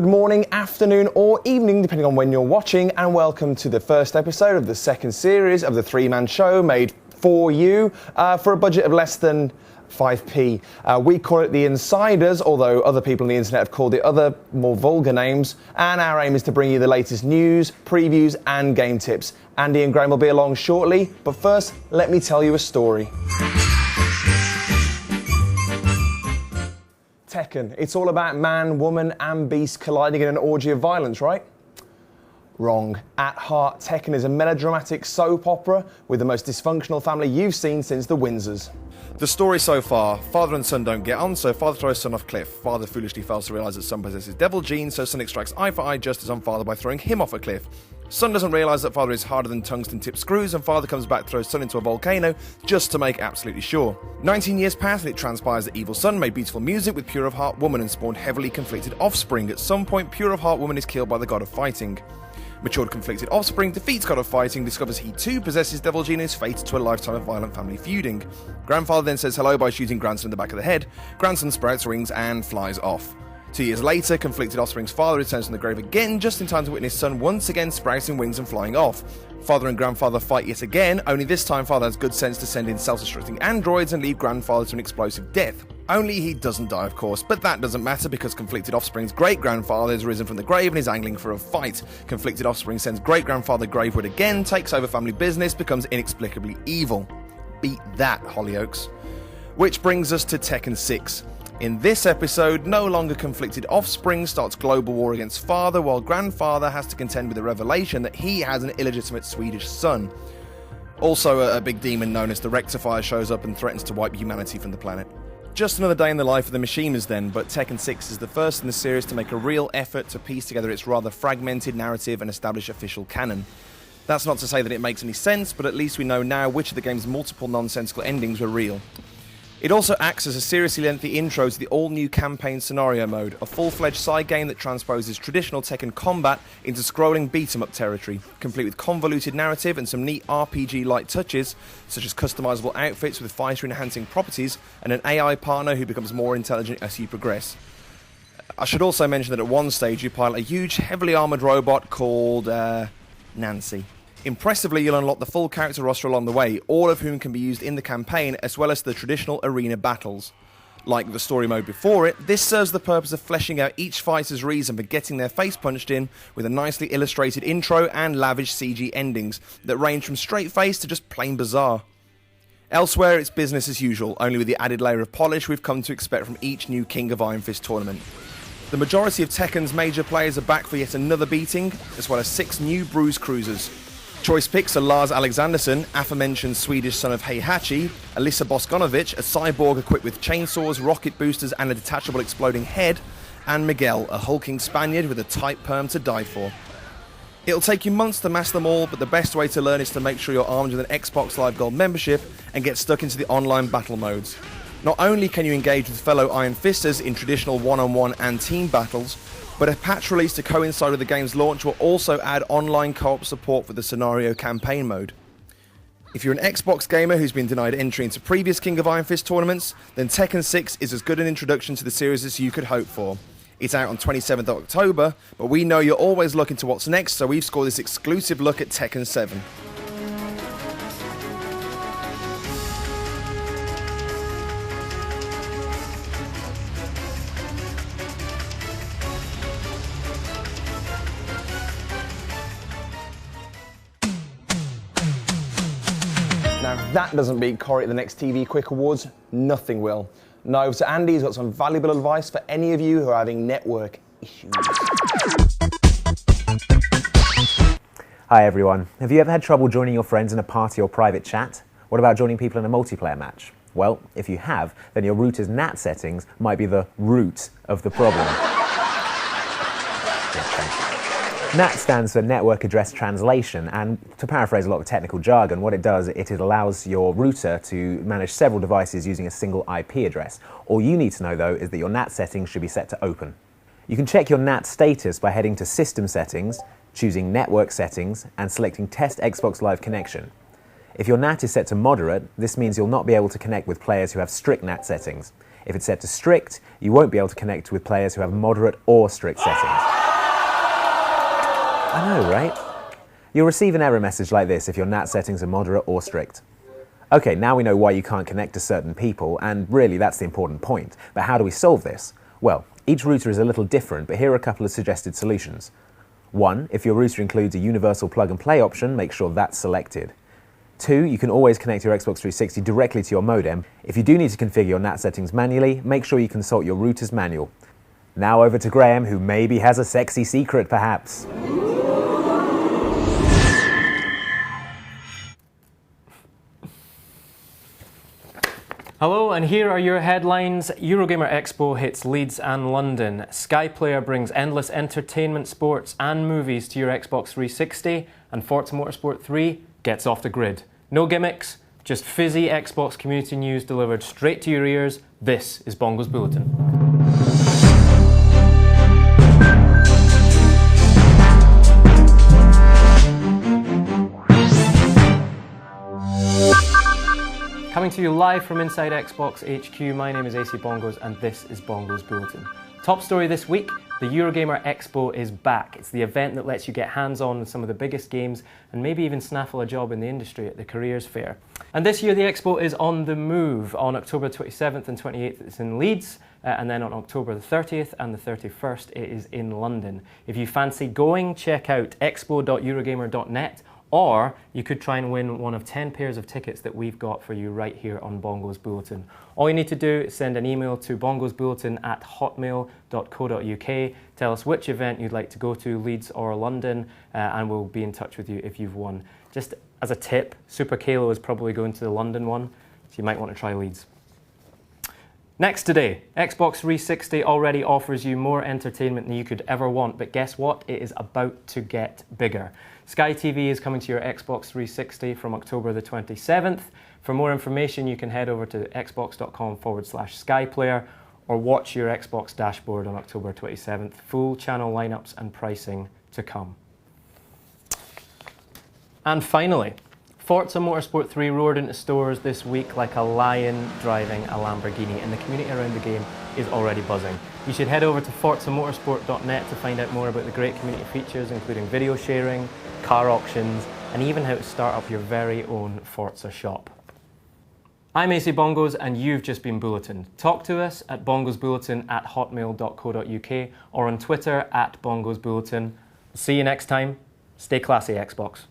Good morning, afternoon or evening, depending on when you're watching, and welcome to the first episode of the second series of the three-man show made for you for a budget of less than 5p. We call it The Insiders, although other people on the internet have called it other, more vulgar names, and our aim is to bring you the latest news, previews and game tips. Andy and Graham will be along shortly, but first, let me tell you a story. Tekken. It's all about man, woman and beast colliding in an orgy of violence, right? Wrong. At heart, Tekken is a melodramatic soap opera with the most dysfunctional family you've seen since the Windsors. The story so far: father and son don't get on, so father throws son off cliff. Father foolishly fails to realise that son possesses devil genes, so son extracts eye for eye justice on father by throwing him off a cliff. Son doesn't realise that father is harder than tungsten-tipped screws, and father comes back, throws son into a volcano just to make absolutely sure. 19 years pass, and it transpires that evil son made beautiful music with pure of heart woman and spawned heavily conflicted offspring. At some point, pure of heart woman is killed by the god of fighting. Matured conflicted offspring defeats god of fighting, discovers he too possesses devil gene and is fated to a lifetime of violent family feuding. Grandfather then says hello by shooting grandson in the back of the head. Grandson sprouts wings and flies off. 2 years later, conflicted offspring's father returns from the grave again, just in time to witness son once again sprouting wings and flying off. Father and grandfather fight yet again, only this time father has good sense to send in self-destructing androids and leave grandfather to an explosive death. Only he doesn't die, of course, but that doesn't matter because conflicted offspring's great-grandfather has risen from the grave and is angling for a fight. Conflicted offspring sends great-grandfather Gravewood again, takes over family business, becomes inexplicably evil. Beat that, Hollyoaks. Which brings us to Tekken 6. In this episode, no longer conflicted offspring starts global war against father, while grandfather has to contend with the revelation that he has an illegitimate Swedish son. Also, a big demon known as the Rectifier shows up and threatens to wipe humanity from the planet. Just another day in the life of the machiners then, but Tekken 6 is the first in the series to make a real effort to piece together its rather fragmented narrative and establish official canon. That's not to say that it makes any sense, but at least we know now which of the game's multiple nonsensical endings were real. It also acts as a seriously lengthy intro to the all-new campaign scenario mode, a full-fledged side game that transposes traditional Tekken combat into scrolling beat-em-up territory, complete with convoluted narrative and some neat RPG-like touches, such as customizable outfits with fighter-enhancing properties and an AI partner who becomes more intelligent as you progress. I should also mention that at one stage you pilot a huge, heavily armoured robot called, Nancy. Impressively, you'll unlock the full character roster along the way, all of whom can be used in the campaign, as well as the traditional arena battles. Like the story mode before it, this serves the purpose of fleshing out each fighter's reason for getting their face punched in, with a nicely illustrated intro and lavish CG endings that range from straight face to just plain bizarre. Elsewhere, it's business as usual, only with the added layer of polish we've come to expect from each new King of Iron Fist tournament. The majority of Tekken's major players are back for yet another beating, as well as 6 new Bruise Cruisers. Choice picks are Lars Alexandersson, aforementioned Swedish son of Heihachi, Alyssa Boskonovic, a cyborg equipped with chainsaws, rocket boosters and a detachable exploding head, and Miguel, a hulking Spaniard with a tight perm to die for. It'll take you months to master them all, but the best way to learn is to make sure you're armed with an Xbox Live Gold membership and get stuck into the online battle modes. Not only can you engage with fellow Iron Fisters in traditional one-on-one and team battles, but a patch release to coincide with the game's launch will also add online co-op support for the scenario campaign mode. If you're an Xbox gamer who's been denied entry into previous King of Iron Fist tournaments, then Tekken 6 is as good an introduction to the series as you could hope for. It's out on 27th October, but we know you're always looking to what's next, so we've scored this exclusive look at Tekken 7. Now, if that doesn't beat Corey at the next TV Quick Awards, nothing will. Now, over to Andy, who's got some valuable advice for any of you who are having network issues. Hi everyone. Have you ever had trouble joining your friends in a party or private chat? What about joining people in a multiplayer match? Well, if you have, then your router's NAT settings might be the root of the problem. NAT stands for Network Address Translation, and to paraphrase a lot of technical jargon, what it does, it allows your router to manage several devices using a single IP address. All you need to know, though, is that your NAT settings should be set to open. You can check your NAT status by heading to System Settings, choosing Network Settings, and selecting Test Xbox Live Connection. If your NAT is set to moderate, this means you'll not be able to connect with players who have strict NAT settings. If it's set to strict, you won't be able to connect with players who have moderate or strict settings. I know, right? You'll receive an error message like this if your NAT settings are moderate or strict. Okay, now we know why you can't connect to certain people, and really that's the important point. But how do we solve this? Well, each router is a little different, but here are a couple of suggested solutions. 1, if your router includes a universal plug-and-play option, make sure that's selected. 2, you can always connect your Xbox 360 directly to your modem. If you do need to configure your NAT settings manually, make sure you consult your router's manual. Now over to Graham, who maybe has a sexy secret, perhaps. Hello, and here are your headlines. Eurogamer Expo hits Leeds and London. Sky Player brings endless entertainment, sports and movies to your Xbox 360. And Forza Motorsport 3 gets off the grid. No gimmicks, just fizzy Xbox community news delivered straight to your ears. This is Bongos Bulletin. Coming to you live from inside Xbox HQ, my name is AceyBongos and this is Bongos Bulletin. Top story this week, the Eurogamer Expo is back. It's the event that lets you get hands-on with some of the biggest games and maybe even snaffle a job in the industry at the careers fair. And this year the Expo is on the move. On October 27th and 28th it's in Leeds, and then on October the 30th and the 31st it is in London. If you fancy going, check out expo.eurogamer.net. Or you could try and win one of 10 pairs of tickets that we've got for you right here on Bongos Bulletin. All you need to do is send an email to bongosbulletin@hotmail.co.uk. Tell us which event you'd like to go to, Leeds or London, and we'll be in touch with you if you've won. Just as a tip, SuperKaylo is probably going to the London one, so you might want to try Leeds. Next today, Xbox 360 already offers you more entertainment than you could ever want, but guess what? It is about to get bigger. Sky TV is coming to your Xbox 360 from October the 27th. For more information, you can head over to xbox.com/SkyPlayer or watch your Xbox dashboard on October 27th. Full channel lineups and pricing to come. And finally, Forza Motorsport 3 roared into stores this week like a lion driving a Lamborghini, and the community around the game is already buzzing. You should head over to forzamotorsport.net to find out more about the great community features, including video sharing, car auctions, and even how to start up your very own Forza shop. I'm AceyBongos, and you've just been bulletined. Talk to us at bongosbulletin@hotmail.co.uk or on Twitter @bongosbulletin. See you next time. Stay classy, Xbox.